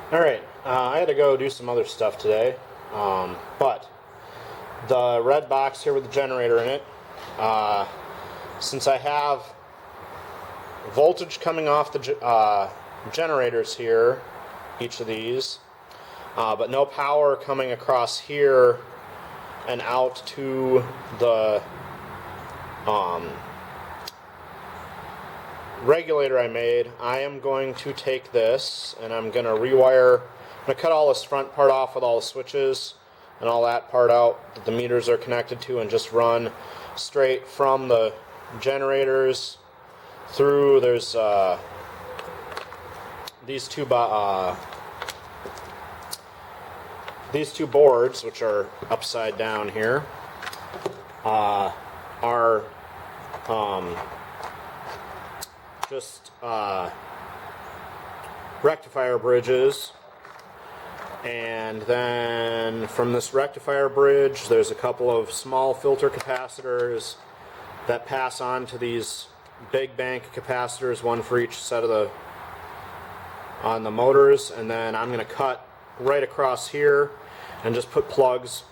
Alright, I had to go do some other stuff today, but the red box here with the generator in it, since I have voltage coming off the generators here, each of these, but no power coming across here and out to the regulator I made, I am going to take this and I'm going to rewire. I'm going to cut all this front part off with all the switches and all that part out that the meters are connected to, and just run straight from the generators through. There's these two boards, which are upside down here, are just rectifier bridges, and then from this rectifier bridge there's a couple of small filter capacitors that pass on to these big bank capacitors, one for each set of on the motors, and then I'm going to cut right across here and just put plugs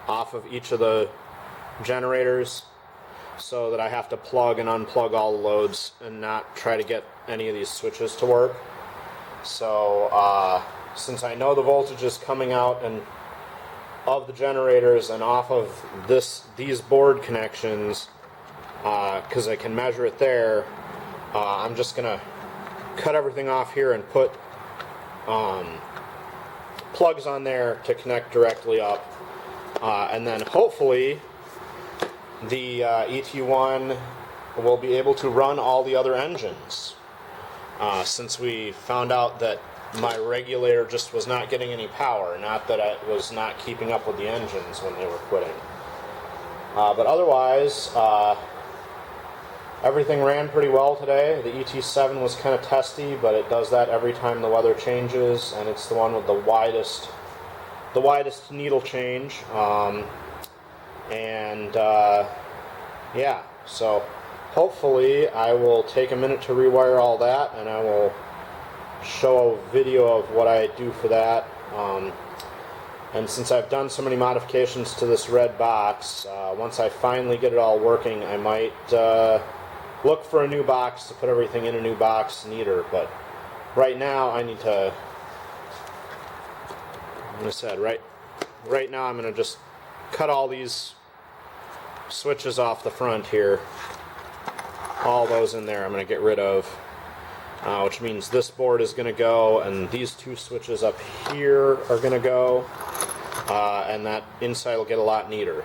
off of each of the generators, so that I have to plug and unplug all the loads and not try to get any of these switches to work. So since I know the voltage is coming out and of the generators and off of these board connections, because I can measure it there, I'm just gonna cut everything off here and put plugs on there to connect directly up, and then hopefully the ET1 will be able to run all the other engines, since we found out that my regulator just was not getting any power, not that it was not keeping up with the engines when they were quitting. But otherwise, everything ran pretty well today. The ET7 was kind of testy, but it does that every time the weather changes, and it's the one with the widest needle change. Yeah, so hopefully I will take a minute to rewire all that, and I will show a video of what I do for that. And since I've done so many modifications to this red box, once I finally get it all working, I might look for a new box to put everything in a new box neater. But right now I need to, like I said, right now I'm going to just cut all these switches off the front here. All those in there I'm going to get rid of, which means this board is going to go, and these two switches up here are going to go, and that inside will get a lot neater.